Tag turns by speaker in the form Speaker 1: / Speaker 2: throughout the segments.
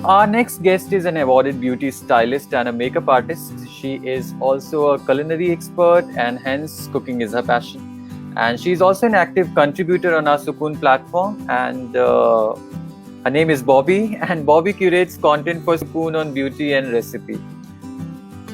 Speaker 1: Our next guest is an awarded beauty stylist and a makeup artist. She is also a culinary expert, and hence cooking is her passion. And she's also an active contributor on our Sukoon platform. And her name is Bobby, and Bobby curates content for Sukoon on beauty and recipe.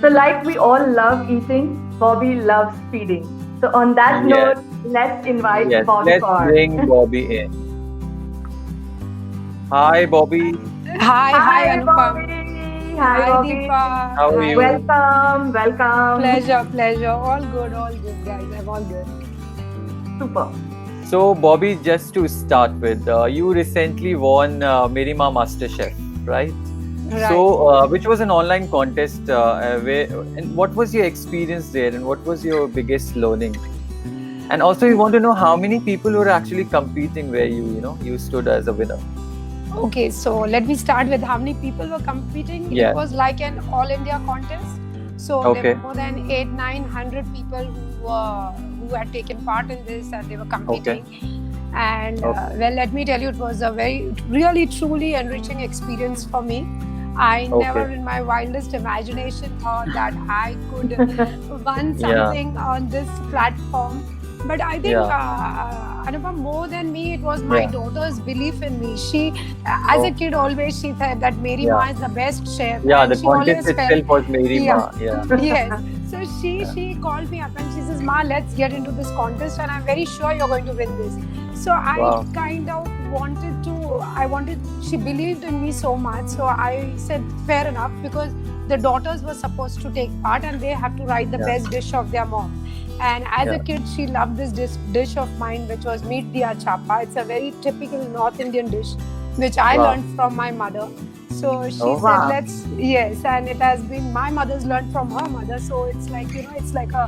Speaker 2: So, like we all love eating, Bobby loves feeding. So, on that
Speaker 1: Yes,
Speaker 2: note, let's invite
Speaker 1: yes.
Speaker 2: Bobby
Speaker 1: Let's
Speaker 2: Kaur.
Speaker 1: bring Bobby in. Hi, Bobby.
Speaker 3: Hi,
Speaker 2: Hi,
Speaker 3: Anupam.
Speaker 2: Bobby. Hi,
Speaker 3: Hi,
Speaker 2: Bobby.
Speaker 3: Deepa.
Speaker 1: How are
Speaker 3: Hi.
Speaker 1: you?
Speaker 2: Welcome.
Speaker 3: Pleasure. All good, guys. I'm all good.
Speaker 2: Super.
Speaker 1: So, Bobby, just to start with, you recently won Meri Maa MasterChef, right?
Speaker 3: Right.
Speaker 1: So, which was an online contest. And what was your experience there, and what was your biggest learning? And also, we want to know how many people were actually competing where you stood as a winner.
Speaker 3: Okay, so let me start with how many people were competing.
Speaker 1: Yeah.
Speaker 3: It was like an all India contest. So
Speaker 1: Okay.
Speaker 3: there were more than 800-900 people who had taken part in this, and they were competing. And
Speaker 1: Okay.
Speaker 3: well, let me tell you, it was a really, truly enriching experience for me. I
Speaker 1: Okay.
Speaker 3: never in my wildest imagination thought that I could win
Speaker 1: Yeah.
Speaker 3: something on this platform. But I think, Anupam, more than me, it was my
Speaker 1: Yeah.
Speaker 3: daughter's belief in me. She, as a
Speaker 1: Oh.
Speaker 3: kid, always she said that Meri
Speaker 1: Yeah.
Speaker 3: Ma is the best chef.
Speaker 1: Yeah,
Speaker 3: and
Speaker 1: the
Speaker 3: she always
Speaker 1: contest
Speaker 3: felt,
Speaker 1: itself was Meri
Speaker 3: Yeah.
Speaker 1: Maa. Yeah.
Speaker 3: yes. So
Speaker 1: Yeah.
Speaker 3: she called me up and she says, "Ma, let's get into this contest, and I'm very sure you're going to win this." So I
Speaker 1: Wow.
Speaker 3: kind of wanted to. She believed in me so much. So I said, fair enough, because the daughters were supposed to take part and they have to write the
Speaker 1: Yeah.
Speaker 3: best dish of their mom. And as a
Speaker 1: Yeah.
Speaker 3: kid, she loved this dish of mine, which was meat diya chapa. It's a very typical North Indian dish, which I
Speaker 1: Wow.
Speaker 3: learned from my mother. So she
Speaker 1: Oh.
Speaker 3: said,
Speaker 2: Wow.
Speaker 3: yes, and it has been, my mother's learned from her mother. So it's like, it's like a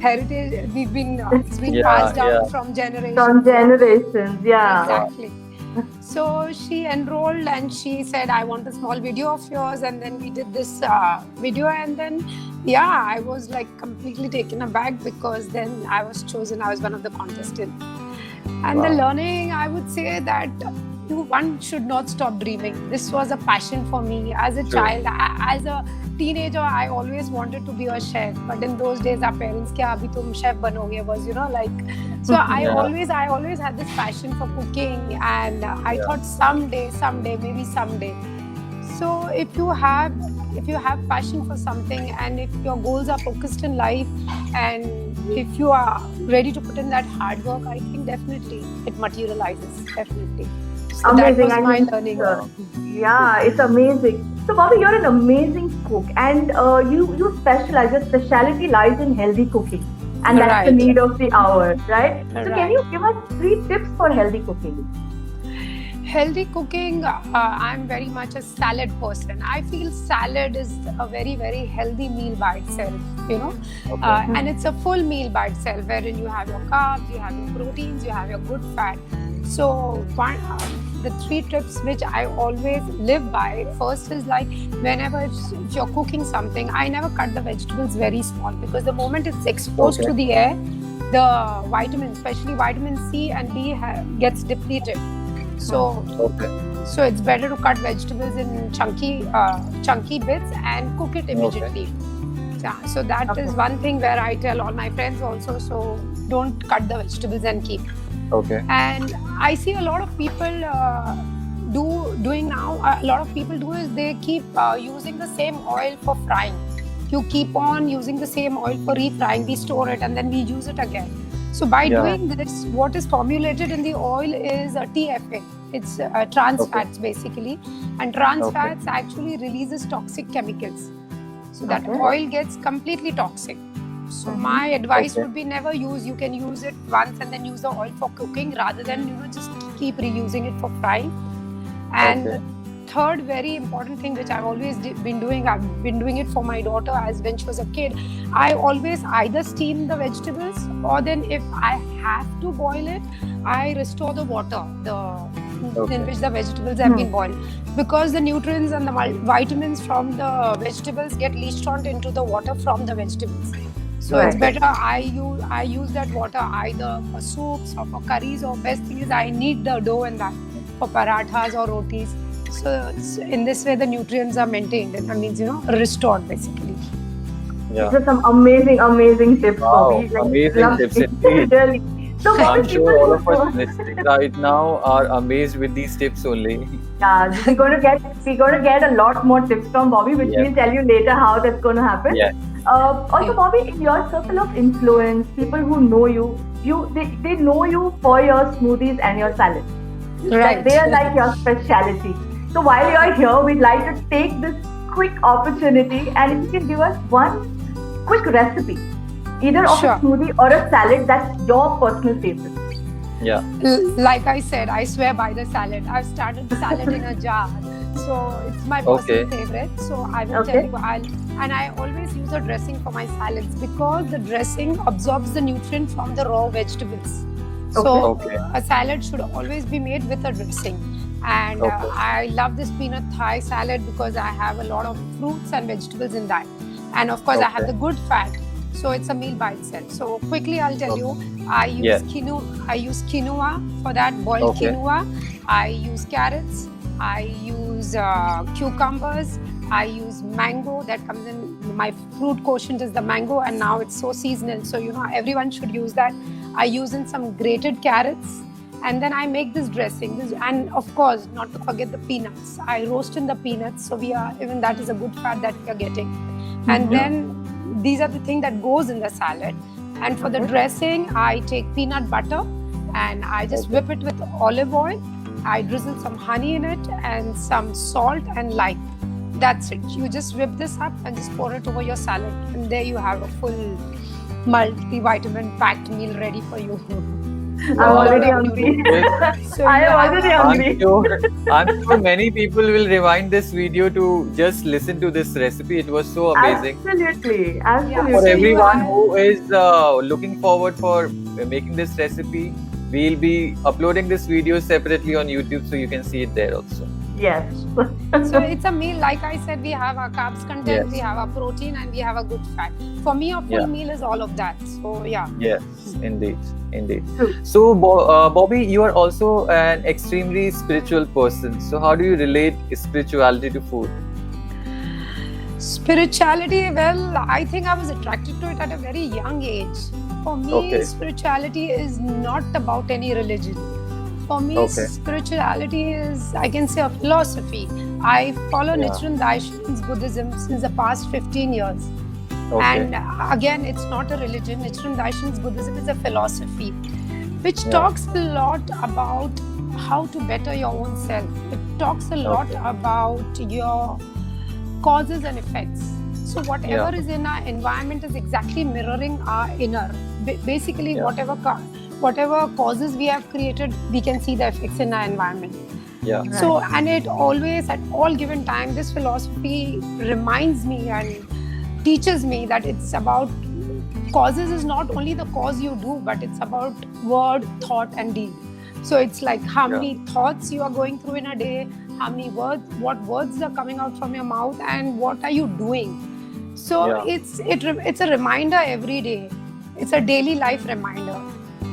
Speaker 3: heritage. It's been
Speaker 1: Yeah,
Speaker 3: passed down
Speaker 1: yeah.
Speaker 3: from generation.
Speaker 2: From generations, yeah.
Speaker 3: Exactly. So she enrolled and she said, I want a small video of yours. And then we did this video. And then, I was like completely taken aback, because then I was chosen. I was one of the contestants. And the
Speaker 1: Wow.
Speaker 3: learning, I would say that one should not stop dreaming. This was a passion for me as a
Speaker 1: True.
Speaker 3: child. As a teenager, I always wanted to be a chef. But in those days, our parents, kya abhi tum chef banoge, was, like. So I
Speaker 1: Yeah.
Speaker 3: always had this passion for cooking, and I
Speaker 1: Yeah.
Speaker 3: thought someday, maybe someday. So if you have passion for something, and if your goals are focused in life, and if you are ready to put in that hard work, I think definitely it materializes. Definitely. So
Speaker 2: Amazing.
Speaker 3: that was
Speaker 2: I
Speaker 3: my
Speaker 2: think,
Speaker 3: learning.
Speaker 2: yeah, it's amazing. So, Bobby, you're an amazing cook, and you specialize. Your specialty lies in healthy cooking, and that's the
Speaker 3: Right.
Speaker 2: need of the hour, right? So, can
Speaker 3: Right.
Speaker 2: you give us 3 tips for healthy cooking?
Speaker 3: Healthy cooking, I'm very much a salad person. I feel salad is a very, very healthy meal by itself,
Speaker 1: Okay.
Speaker 3: and it's a full meal by itself, wherein you have your carbs, you have your proteins, you have your good fat. So the 3 tips which I always live by, first is like, whenever if you're cooking something, I never cut the vegetables very small, because the moment it's exposed
Speaker 1: Okay.
Speaker 3: to the air, the vitamins, especially vitamin C and D, gets depleted. So
Speaker 1: Okay.
Speaker 3: it's better to cut vegetables in chunky bits and cook it immediately. Yeah, so that is one thing where I tell all my friends also. So don't cut the vegetables and keep.
Speaker 1: Okay.
Speaker 3: And I see a lot of people doing now. A lot of people do is they keep using the same oil for frying. You keep on using the same oil for refrying. We store it and then we use it again. So by
Speaker 1: Yeah.
Speaker 3: doing this, what is formulated in the oil is a TFA. It's trans
Speaker 1: Okay.
Speaker 3: fats basically, and trans
Speaker 1: Okay.
Speaker 3: fats actually releases toxic chemicals. So that
Speaker 2: Okay.
Speaker 3: oil gets completely toxic. So my advice
Speaker 1: Okay.
Speaker 3: would be, never use. You can use it once and then use the oil for cooking, rather than just keep reusing it for frying. And
Speaker 1: Okay.
Speaker 3: third very important thing which I've always been doing, I've been doing it for my daughter as when she was a kid. I always either steam the vegetables, or then if I have to boil it, I restore the water
Speaker 1: Okay.
Speaker 3: in which the vegetables have been boiled, because the nutrients and the vitamins from the vegetables get leached on into the water from the vegetables. So it's
Speaker 2: Right.
Speaker 3: better I use that water either for soups or for curries, or best thing is I knead the dough in that for parathas or rotis. So in this way, the nutrients are maintained. That means, restored basically.
Speaker 1: Yeah.
Speaker 2: These are some amazing tips,
Speaker 1: Wow,
Speaker 2: Bobby. Like,
Speaker 1: amazing
Speaker 2: love
Speaker 1: tips
Speaker 2: it.
Speaker 1: indeed.
Speaker 2: Really. So, Bobby,
Speaker 1: I'm sure all of
Speaker 2: people
Speaker 1: us listening right now are amazed with these tips only.
Speaker 2: yeah, we're gonna get a lot more tips from Bobby, which
Speaker 1: Yes.
Speaker 2: we'll tell you later how that's gonna happen.
Speaker 1: Yes.
Speaker 2: Also, Bobby, in your circle of influence, people who know they know you for your smoothies and your salads.
Speaker 3: Right.
Speaker 2: They are like your specialty. So while you're here, we'd like to take this quick opportunity, and if you can give us one quick recipe, either of
Speaker 3: Sure.
Speaker 2: a smoothie or a salad that's your personal favorite.
Speaker 1: Yeah.
Speaker 3: Like I said, I swear by the salad. I've started salad in a jar. So it's my personal
Speaker 1: Okay.
Speaker 3: favorite. So I will
Speaker 2: Okay.
Speaker 3: tell you, and I always use a dressing for my salads because the dressing absorbs the nutrient from the raw vegetables. So
Speaker 1: Okay.
Speaker 3: a salad should always be made with a dressing. And
Speaker 1: Okay.
Speaker 3: I love this peanut thigh salad because I have a lot of fruits and vegetables in that. And of course, I have
Speaker 1: Okay.
Speaker 3: the good fat. So it's a meal by itself. So quickly, I'll tell you, I use
Speaker 1: Yes.
Speaker 3: quinoa. I use quinoa for that, boiled
Speaker 1: Okay.
Speaker 3: quinoa. I use carrots. I use cucumbers. I use mango that comes in. My fruit quotient is the mango, and now it's so seasonal. So everyone should use that. I use in some grated carrots, and then I make this dressing. And of course, not to forget the peanuts. I roast in the peanuts, so even that is a good fat that we are getting. And then these are the things that goes in the salad. And for the dressing, I take peanut butter and I just whip it with olive oil. I drizzle some honey in it and some salt and lime. That's it. You just whip this up and just pour it over your salad, and there you have a full multivitamin packed meal ready for you.
Speaker 2: I'm already hungry.
Speaker 3: So
Speaker 2: I am
Speaker 3: yeah,
Speaker 2: already hungry.
Speaker 1: I'm sure many people will rewind this video to just listen to this recipe. It was so amazing.
Speaker 2: Absolutely.
Speaker 1: For
Speaker 3: So
Speaker 1: everyone
Speaker 3: you
Speaker 1: who is looking forward for making this recipe, we'll be uploading this video separately on YouTube, so you can see it there also.
Speaker 2: Yes.
Speaker 3: So it's a meal, like I said, we have our carbs content,
Speaker 1: Yes.
Speaker 3: we have our protein, and we have a good fat. For me, a full
Speaker 1: Yeah.
Speaker 3: meal is all of that. So yeah.
Speaker 1: Yes, indeed.
Speaker 2: True.
Speaker 1: So, Bobby, you are also an extremely spiritual person. So, how do you relate spirituality to food?
Speaker 3: Spirituality, well, I think I was attracted to it at a very young age. For me,
Speaker 1: Okay.
Speaker 3: spirituality is not about any religion. For me,
Speaker 1: Okay.
Speaker 3: spirituality is, I can say, a philosophy. I follow
Speaker 1: Yeah.
Speaker 3: Nichiren Daishonin's Buddhism since the past 15 years.
Speaker 1: Okay.
Speaker 3: And again, it's not a religion. Nichiren Daishonin's Buddhism is a philosophy which
Speaker 1: Yeah.
Speaker 3: talks a lot about how to better your own self. It talks a lot
Speaker 1: Okay.
Speaker 3: about your causes and effects. So whatever
Speaker 1: Yeah.
Speaker 3: is in our environment is exactly mirroring our inner. Basically,
Speaker 1: Yeah.
Speaker 3: whatever causes we have created, we can see the effects in our environment.
Speaker 1: Yeah.
Speaker 3: So, and it always, at all given time, this philosophy reminds me and teaches me that it's about causes is not only the cause you do, but it's about word, thought, and deed. So it's like how many thoughts you are going through in a day, how many words, what words are coming out from your mouth, and what are you doing. So
Speaker 1: Yeah.
Speaker 3: it's a reminder every day. It's a daily life reminder.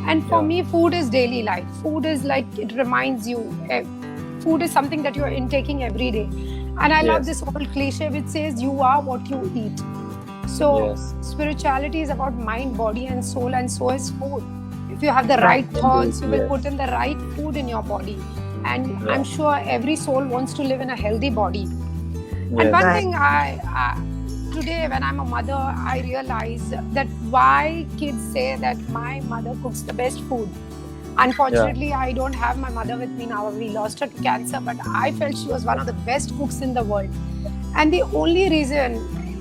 Speaker 3: And for
Speaker 1: Yeah.
Speaker 3: me, food is daily life. Food is like, it reminds you. Food is something that you are intaking every day. And I love
Speaker 1: Yes.
Speaker 3: this old cliche which says, you are what you eat. So
Speaker 1: Yes.
Speaker 3: spirituality is about mind, body, and soul, and so is food. If you have the right
Speaker 1: Right.
Speaker 3: thoughts, you will
Speaker 1: Yes.
Speaker 3: put in the right food in your body. And
Speaker 1: Yeah.
Speaker 3: I'm sure every soul wants to live in a healthy body. And
Speaker 1: Yes.
Speaker 3: one
Speaker 2: Right.
Speaker 3: thing today, when I'm a mother, I realize that why kids say that my mother cooks the best food. Unfortunately, I don't have my mother with me now. We lost her to cancer, but I felt she was one of the best cooks in the world. And the only reason,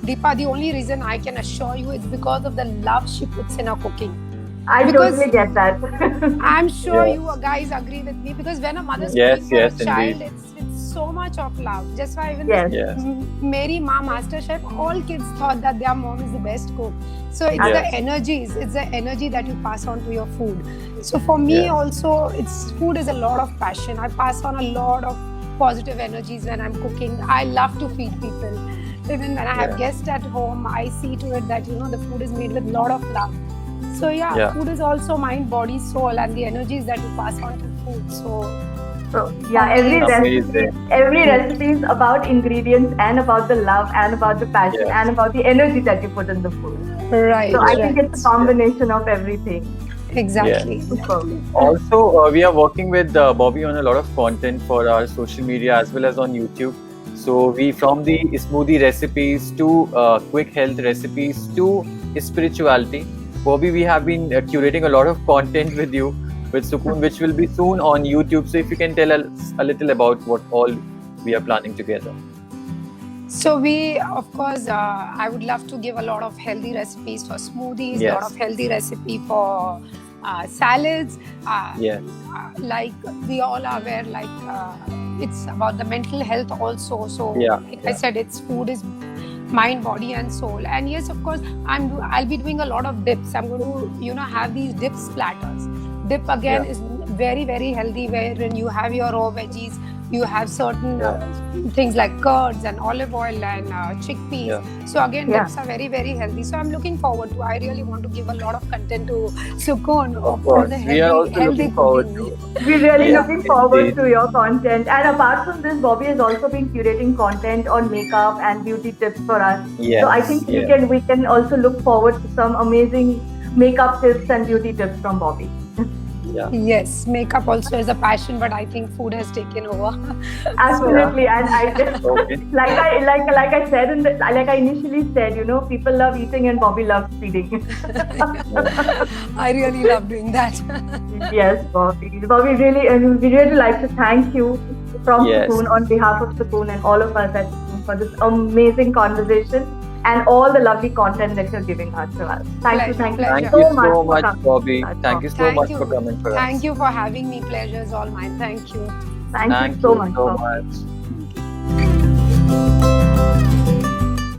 Speaker 3: Deepa, the only reason I can assure you is because of the love she puts in her cooking.
Speaker 2: I
Speaker 3: Because-
Speaker 2: totally get that.
Speaker 3: I'm sure
Speaker 1: Yes.
Speaker 3: you guys agree with me, because when a mother's
Speaker 1: Yes,
Speaker 3: cooking for
Speaker 1: yes,
Speaker 3: a child,
Speaker 1: indeed.
Speaker 3: it's so much of love. Just why even
Speaker 2: Yes.
Speaker 1: Yes.
Speaker 3: Mary Ma Masterchef, all kids thought that their mom is the best cook. So it's
Speaker 1: Yes.
Speaker 3: the energies, it's the energy that you pass on to your food. So for me
Speaker 1: Yes.
Speaker 3: also, food is a lot of passion. I pass on a lot of positive energies when I'm cooking. I love to feed people. Even when I have
Speaker 1: Yeah.
Speaker 3: guests at home, I see to it that the food is made with a lot of love. So
Speaker 1: Yeah.
Speaker 3: food is also mind, body, soul, and the energies that you pass on to food. So
Speaker 2: So yeah,
Speaker 1: Amazing.
Speaker 2: every recipe is about ingredients and about the love and about the passion
Speaker 1: Yes.
Speaker 2: and about the energy that you put in the food.
Speaker 3: Right.
Speaker 2: So I
Speaker 3: right.
Speaker 2: think it's a combination of everything.
Speaker 3: Exactly.
Speaker 2: Superb.
Speaker 1: Also, we are working with Bobby on a lot of content for our social media as well as on YouTube. So we, from the smoothie recipes to quick health recipes to spirituality, Bobby, we have been curating a lot of content with you with Sukoon, which will be soon on YouTube. So if you can tell us a little about what all we are planning together.
Speaker 3: So we, of course, I would love to give a lot of healthy recipes for smoothies, a lot
Speaker 1: Yes.
Speaker 3: of healthy recipe for salads.
Speaker 1: Yeah.
Speaker 3: Like we all are aware, it's about the mental health also. So,
Speaker 1: Yeah,
Speaker 3: like I said, it's food is mind, body, and soul. And yes, of course, I'll be doing a lot of dips. I'm going to, have these dip splatters. Dip again
Speaker 1: Yeah.
Speaker 3: is very, very healthy, wherein you have your raw veggies, you have certain things like curds and olive oil and chickpeas.
Speaker 1: Yeah.
Speaker 3: So again,
Speaker 2: Yeah.
Speaker 3: dips are very, very healthy. So I'm looking forward to. I really want to give a lot of content to Sukoon
Speaker 1: Of
Speaker 3: all
Speaker 1: course.
Speaker 3: the
Speaker 1: We are also
Speaker 3: healthy
Speaker 1: looking forward
Speaker 3: cooking.
Speaker 1: to.
Speaker 2: We're really
Speaker 1: Yeah,
Speaker 2: looking forward
Speaker 1: indeed.
Speaker 2: to your content. And apart from this, Bobby has also been curating content on makeup and beauty tips for us.
Speaker 1: Yes.
Speaker 2: So I think we can also look forward to some amazing makeup tips and beauty tips from Bobby.
Speaker 1: Yeah.
Speaker 3: Yes, makeup also is a passion, but I think food has taken over.
Speaker 2: Absolutely. And I just
Speaker 1: Okay.
Speaker 2: like I said like I initially said, people love eating and Bobby loves feeding.
Speaker 3: I really love doing that.
Speaker 2: Yes, Bobby. Bobby, we really like to thank you from
Speaker 1: Yes.
Speaker 2: Sukoon on behalf of Sukoon and all of us at Sukoon for this amazing conversation and all the lovely content that you're giving us to us. Thank you
Speaker 1: Thank
Speaker 2: so
Speaker 1: you
Speaker 2: much
Speaker 1: so
Speaker 2: for
Speaker 1: much,
Speaker 2: coming.
Speaker 1: Bobby. Thank you so
Speaker 3: Thank
Speaker 1: much
Speaker 3: you.
Speaker 1: for coming for us.
Speaker 3: Thank you for having me. Pleasure is all mine. Thank you.
Speaker 2: Thank you so much. Bobby.
Speaker 1: much.